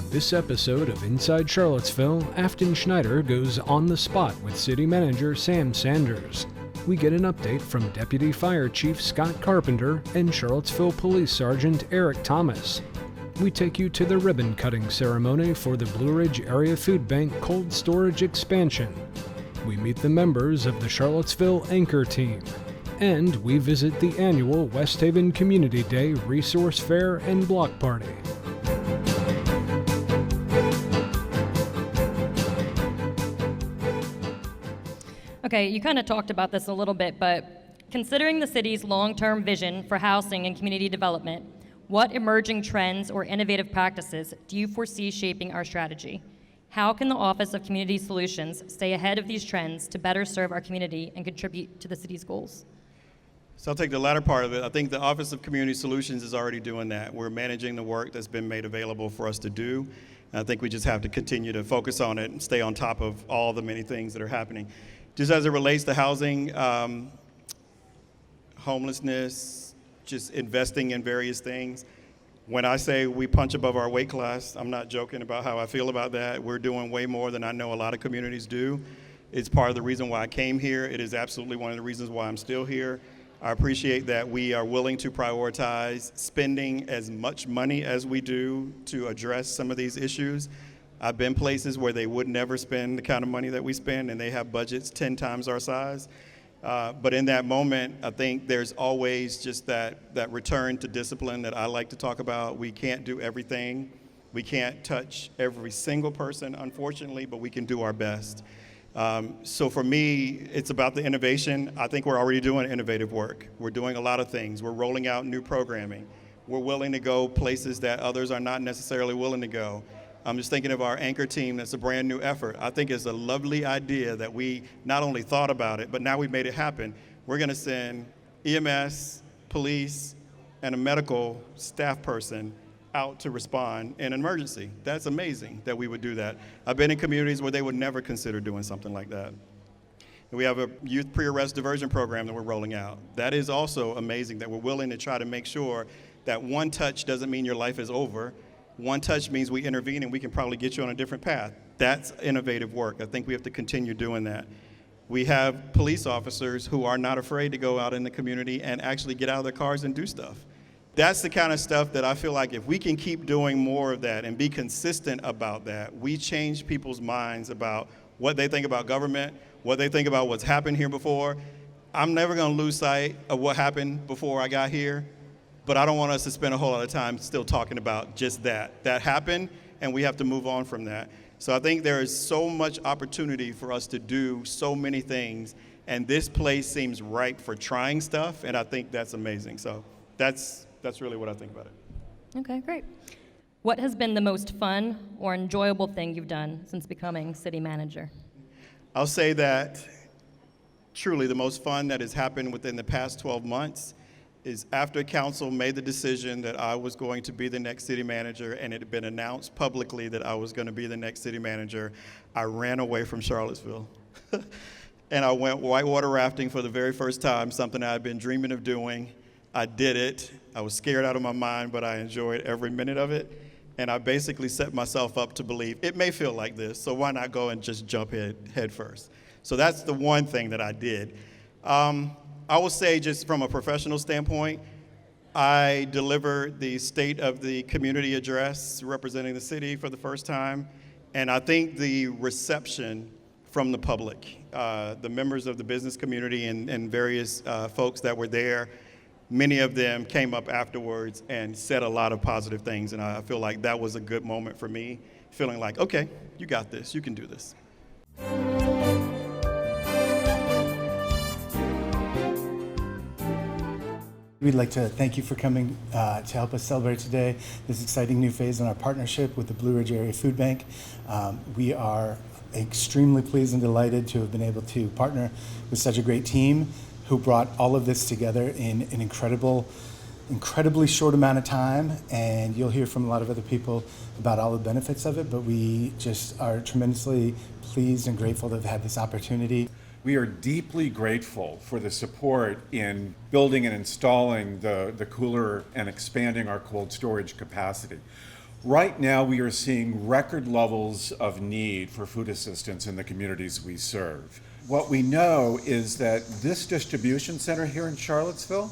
On this episode of Inside Charlottesville, Afton Schneider goes on the spot with City Manager Sam Sanders. We get an update from Deputy Fire Chief Scott Carpenter and Charlottesville Police Sergeant Eric Thomas. We take you to the ribbon-cutting ceremony for the Blue Ridge Area Food Bank cold storage expansion. We meet the members of the Charlottesville Anchor Team. And we visit the annual Westhaven Community Day Resource Fair and Block Party. Okay, you kind of talked about this a little bit, but considering the city's long-term vision for housing and community development, what emerging trends or innovative practices do you foresee shaping our strategy? How can the Office of Community Solutions stay ahead of these trends to better serve our community and contribute to the city's goals? So I'll take the latter part of it. I think the Office of Community Solutions is already doing that. We're managing the work that's been made available for us to do. And I think we just have to continue to focus on it and stay on top of all the many things that are happening. Just as it relates to housing, homelessness, just investing in various things. When I say we punch above our weight class, I'm not joking about how I feel about that. We're doing way more than I know a lot of communities do. It's part of the reason why I came here. It is absolutely one of the reasons why I'm still here. I appreciate that we are willing to prioritize spending as much money as we do to address some of these issues. I've been places where they would never spend the kind of money that we spend, and they have budgets 10 times our size. But in that moment, I think there's always just that return to discipline that I like to talk about. We can't do everything. We can't touch every single person, unfortunately, but we can do our best. So for me, it's about the innovation. I think we're already doing innovative work. We're doing a lot of things. We're rolling out new programming. We're willing to go places that others are not necessarily willing to go. I'm just thinking of our anchor team. That's a brand new effort. I think it's a lovely idea that we not only thought about it, but now we made it happen. We're going to send EMS, police, and a medical staff person out to respond in an emergency. That's amazing that we would do that. I've been in communities where they would never consider doing something like that. And we have a youth pre-arrest diversion program that we're rolling out. That is also amazing that we're willing to try to make sure that one touch doesn't mean your life is over. One touch means we intervene and we can probably get you on a different path. That's innovative work. I think we have to continue doing that. We have police officers who are not afraid to go out in the community and actually get out of their cars and do stuff. That's the kind of stuff that I feel like if we can keep doing more of that and be consistent about that, we change people's minds about what they think about government, what they think about what's happened here before. I'm never going to lose sight of what happened before I got here. But I don't want us to spend a whole lot of time still talking about just that. That happened, and we have to move on from that. So I think there is so much opportunity for us to do so many things, and this place seems ripe for trying stuff, and I think that's amazing. So that's really what I think about it. Okay, great. What has been the most fun or enjoyable thing you've done since becoming city manager? I'll say that truly the most fun that has happened within the past 12 months is after council made the decision that I was going to be the next city manager and it had been announced publicly that I was going to be the next city manager, I ran away from Charlottesville. And I went whitewater rafting for the very first time, something I had been dreaming of doing. I did it. I was scared out of my mind, but I enjoyed every minute of it. And I basically set myself up to believe it may feel like this, so why not go and just jump head first? So that's the one thing that I did. I will say, just from a professional standpoint, I delivered the State of the Community address representing the city for the first time, and I think the reception from the public, the members of the business community and various folks that were there, many of them came up afterwards and said a lot of positive things, and I feel like that was a good moment for me, feeling like, okay, you got this, you can do this. We'd like to thank you for coming to help us celebrate today this exciting new phase in our partnership with the Blue Ridge Area Food Bank. We are extremely pleased and delighted to have been able to partner with such a great team who brought all of this together in an incredibly short amount of time, and you'll hear from a lot of other people about all the benefits of it, but we just are tremendously pleased and grateful to have had this opportunity. We are deeply grateful for the support in building and installing the cooler and expanding our cold storage capacity. Right now, we are seeing record levels of need for food assistance in the communities we serve. What we know is that this distribution center here in Charlottesville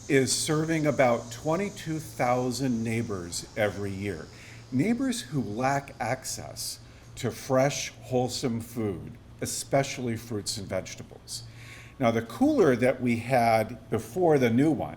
is serving about 22,000 neighbors every year. Neighbors who lack access to fresh, wholesome food, especially fruits and vegetables. Now, the cooler that we had before the new one,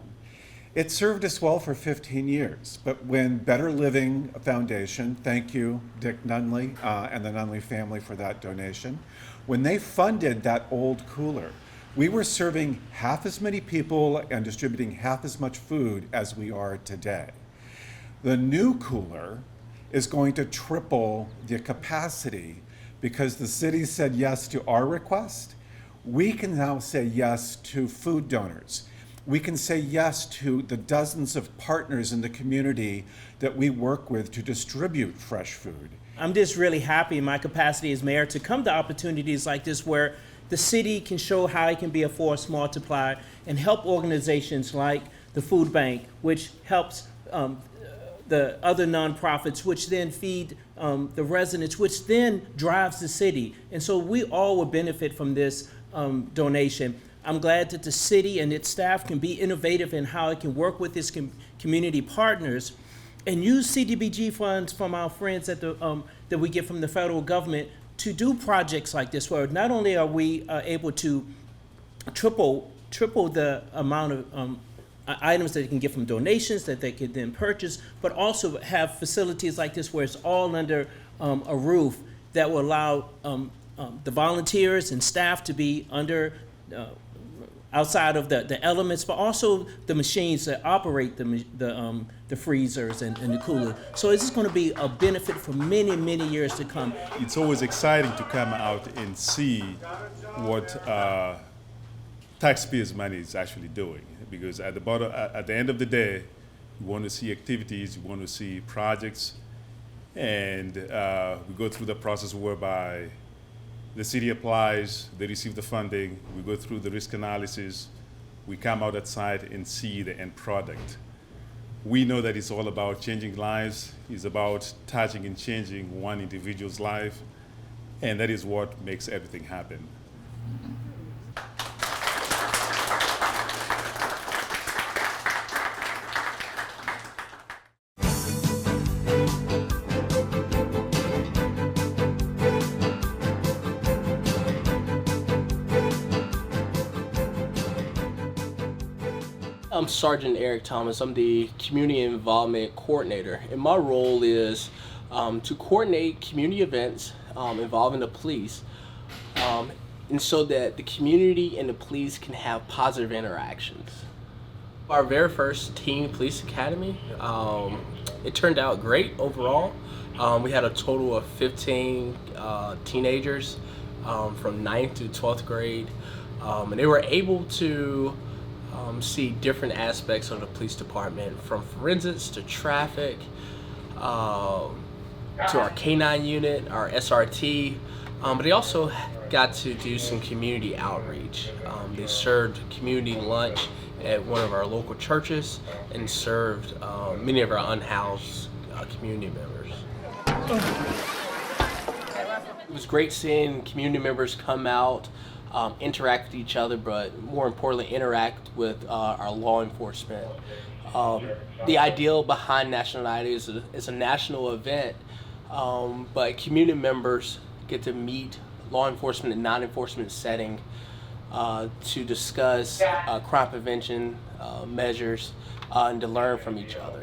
it served us well for 15 years, but when Better Living Foundation, thank you, Dick Nunley and the Nunley family for that donation, when they funded that old cooler, we were serving half as many people and distributing half as much food as we are today. The new cooler is going to triple the capacity because the city said yes to our request. We can now say yes to food donors. We can say yes to the dozens of partners in the community that we work with to distribute fresh food. I'm just really happy in my capacity as mayor to come to opportunities like this where the city can show how it can be a force multiplier and help organizations like the food bank, which helps the other nonprofits, which then feed the residents, which then drives the city. And so we all will benefit from this donation. I'm glad that the city and its staff can be innovative in how it can work with its community partners and use CDBG funds from our friends at that we get from the federal government to do projects like this, where not only are we able to triple the amount of items that they can get from donations that they could then purchase, but also have facilities like this where it's all under a roof that will allow the volunteers and staff to be under outside of the elements, but also the machines that operate the freezers and the cooler. So it's going to be a benefit for many, many years to come. It's always exciting to come out and see what taxpayers' money is actually doing, because at the end of the day, you want to see activities, you want to see projects, and we go through the process whereby the city applies, they receive the funding, we go through the risk analysis, we come out at site and see the end product. We know that it's all about changing lives, it's about touching and changing one individual's life, and that is what makes everything happen. I'm Sergeant Eric Thomas. I'm the Community Involvement Coordinator, and my role is to coordinate community events involving the police, and so that the community and the police can have positive interactions. Our very first teen police academy, it turned out great overall. We had a total of 15 teenagers from 9th to 12th grade, and they were able to see different aspects of the police department, from forensics to traffic, to our K9 unit, our SRT, but they also got to do some community outreach. They served community lunch at one of our local churches and served many of our unhoused community members. It was great seeing community members come out, interact with each other, but more importantly, interact with our law enforcement. The ideal behind National Night is a national event, but community members get to meet law enforcement and non-enforcement setting to discuss crime prevention measures and to learn from each other.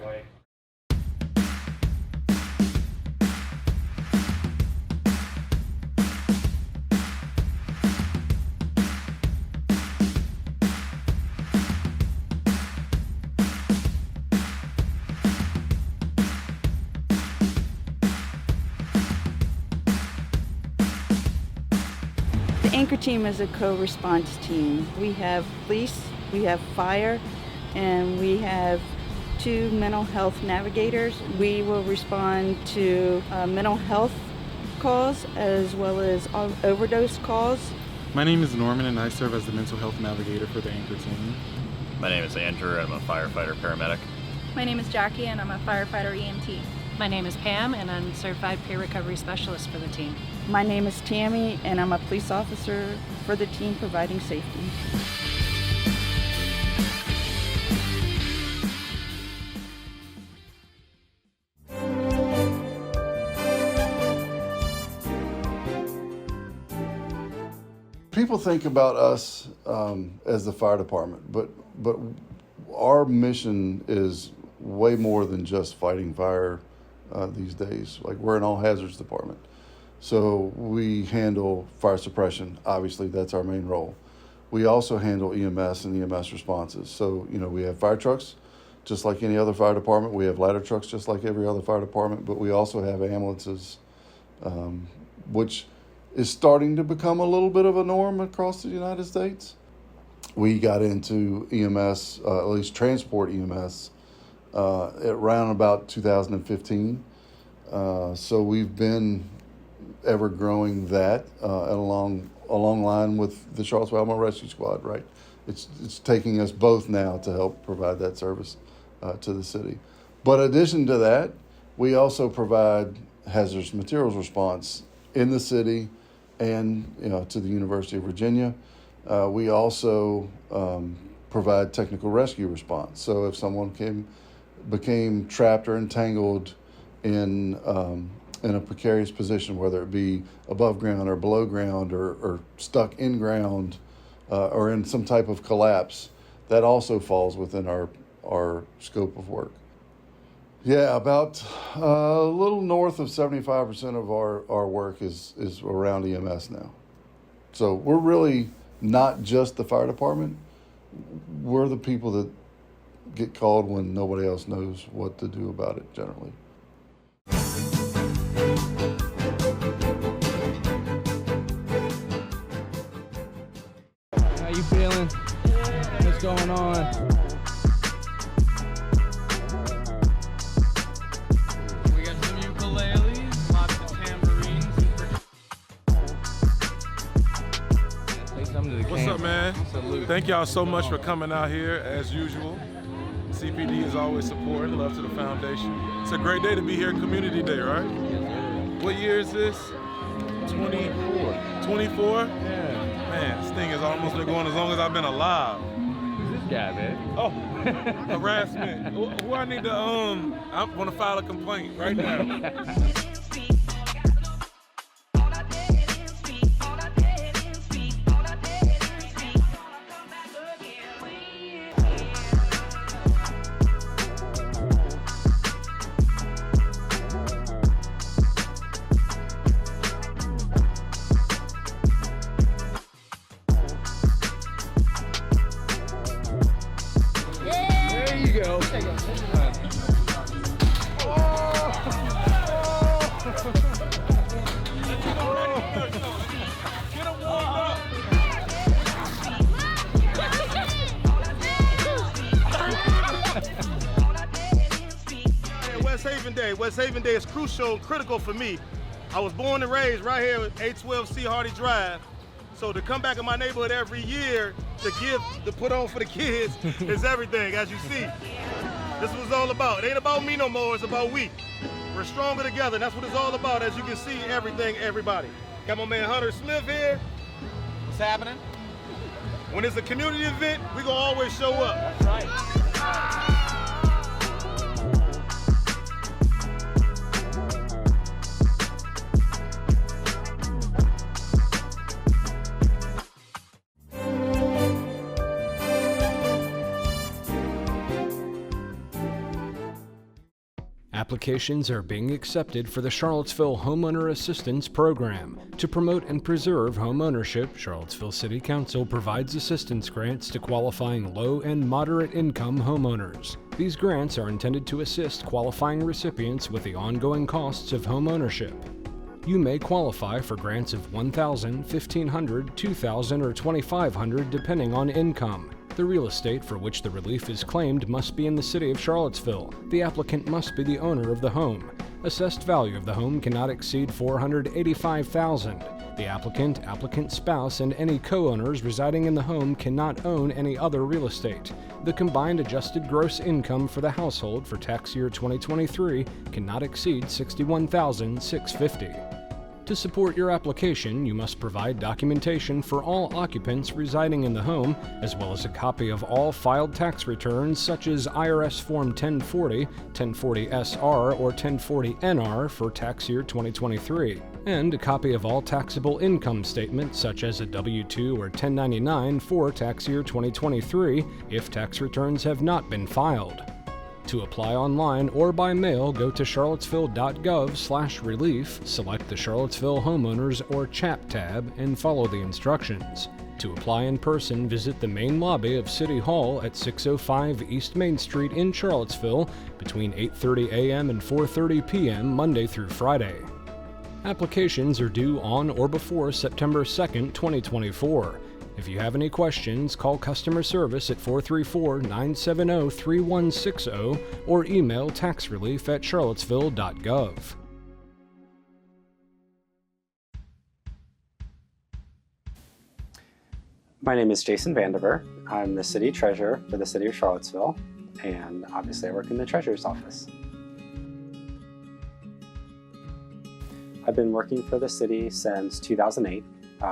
The Anchor team is a co-response team. We have police, we have fire, and we have 2 mental health navigators. We will respond to mental health calls as well as overdose calls. My name is Norman and I serve as the mental health navigator for the Anchor team. My name is Andrew and I'm a firefighter paramedic. My name is Jackie and I'm a firefighter EMT. My name is Pam, and I'm Certified Peer Recovery Specialist for the team. My name is Tammy, and I'm a police officer for the team providing safety. People think about us as the fire department, but our mission is way more than just fighting fire these days. Like, we're an all hazards department. So we handle fire suppression. Obviously, that's our main role. We also handle EMS and EMS responses. So, we have fire trucks, just like any other fire department. We have ladder trucks, just like every other fire department, but we also have ambulances, which is starting to become a little bit of a norm across the United States. We got into EMS, at least transport EMS, at around about 2015. So we've been ever growing that along line with the Charlottesville Alamo Rescue Squad, right? It's taking us both now to help provide that service to the city. But in addition to that, we also provide hazardous materials response in the city and to the University of Virginia. We also provide technical rescue response. So if someone became trapped or entangled in a precarious position, whether it be above ground or below ground or stuck in ground or in some type of collapse, that also falls within our scope of work. Yeah, about a little north of 75% of our work is around EMS now. So we're really not just the fire department. We're the people that get called when nobody else knows what to do about it, generally. How you feeling? What's going on? What's up, man? Salute. Thank y'all so much for coming out here, as usual. CPD is always supporting. Love to the foundation. It's a great day to be here at Community Day, right? What year is this? 24. 24? Yeah. Man, this thing has almost been going as long as I've been alive. Who's this guy, man? Oh, harassment. Who I need to, I want to file a complaint right now. Westhaven Day is crucial and critical for me. I was born and raised right here at 812 C. Hardy Drive. So to come back in my neighborhood every year to put on for the kids is everything, as you see. This is what it's all about. It ain't about me no more, it's about we. We're stronger together, and that's what it's all about, as you can see, everything, everybody. Got my man Hunter Smith here. What's happening? When it's a community event, we gonna always show up. That's right. Applications are being accepted for the Charlottesville Homeowner Assistance Program. To promote and preserve home ownership, Charlottesville City Council provides assistance grants to qualifying low and moderate income homeowners. These grants are intended to assist qualifying recipients with the ongoing costs of home ownership. You may qualify for grants of $1,000, $1,500, $2,000, or $2,500 depending on income. The real estate for which the relief is claimed must be in the city of Charlottesville. The applicant must be the owner of the home. Assessed value of the home cannot exceed $485,000. The applicant, applicant's spouse, and any co-owners residing in the home cannot own any other real estate. The combined adjusted gross income for the household for tax year 2023 cannot exceed $61,650. To support your application, you must provide documentation for all occupants residing in the home, as well as a copy of all filed tax returns such as IRS Form 1040, 1040-SR, or 1040-NR for tax year 2023, and a copy of all taxable income statements such as a W-2 or 1099 for tax year 2023 if tax returns have not been filed. To apply online or by mail, go to charlottesville.gov/relief, select the Charlottesville Homeowners or CHAP tab, and follow the instructions. To apply in person, visit the main lobby of City Hall at 605 East Main Street in Charlottesville between 8:30 a.m. and 4:30 p.m. Monday through Friday. Applications are due on or before September 2nd, 2024. If you have any questions, call customer service at 434-970-3160 or email taxrelief@charlottesville.gov. My name is Jason Vandever. I'm the City Treasurer for the City of Charlottesville, and obviously I work in the Treasurer's Office. I've been working for the city since 2008.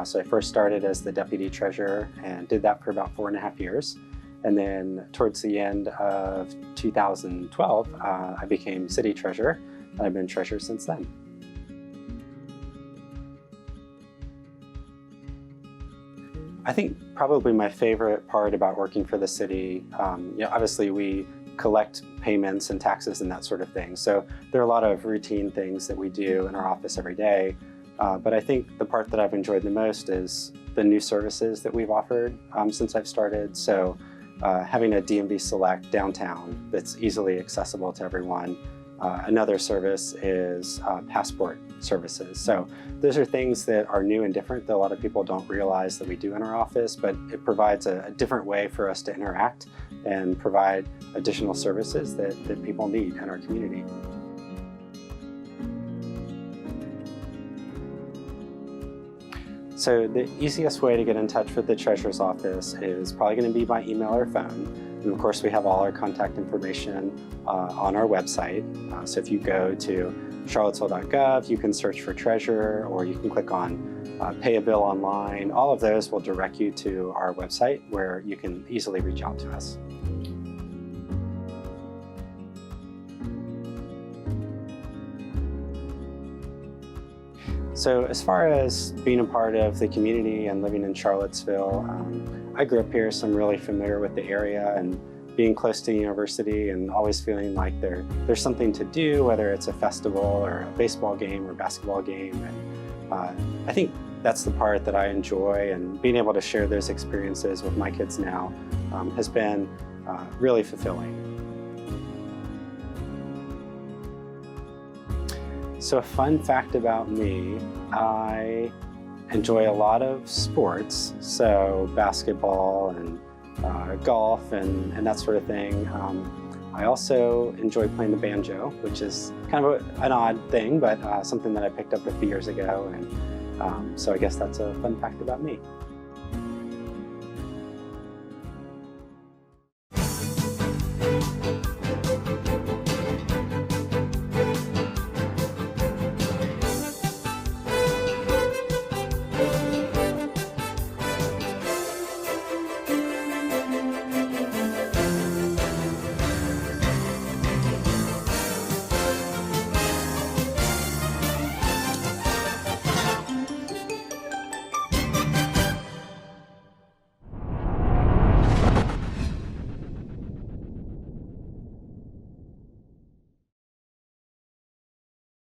So I first started as the Deputy Treasurer and did that for about 4.5 years. And then towards the end of 2012, I became City Treasurer, and I've been Treasurer since then. I think probably my favorite part about working for the city, obviously we collect payments and taxes and that sort of thing. So there are a lot of routine things that we do in our office every day. But I think the part that I've enjoyed the most is the new services that we've offered since I've started. So having a DMV Select downtown that's easily accessible to everyone. Another service is passport services. So those are things that are new and different that a lot of people don't realize that we do in our office, but it provides a different way for us to interact and provide additional services that people need in our community. So the easiest way to get in touch with the Treasurer's Office is probably going to be by email or phone. And of course, we have all our contact information on our website. So if you go to charlottesville.gov, you can search for Treasurer, or you can click on Pay a Bill Online. All of those will direct you to our website where you can easily reach out to us. So as far as being a part of the community and living in Charlottesville, I grew up here, so I'm really familiar with the area, and being close to the university and always feeling like there's something to do, whether it's a festival or a baseball game or basketball game. And I think that's the part that I enjoy, and being able to share those experiences with my kids now has been really fulfilling. So a fun fact about me, I enjoy a lot of sports, so basketball and golf and that sort of thing. I also enjoy playing the banjo, which is kind of an odd thing, but something that I picked up a few years ago, and so I guess that's a fun fact about me.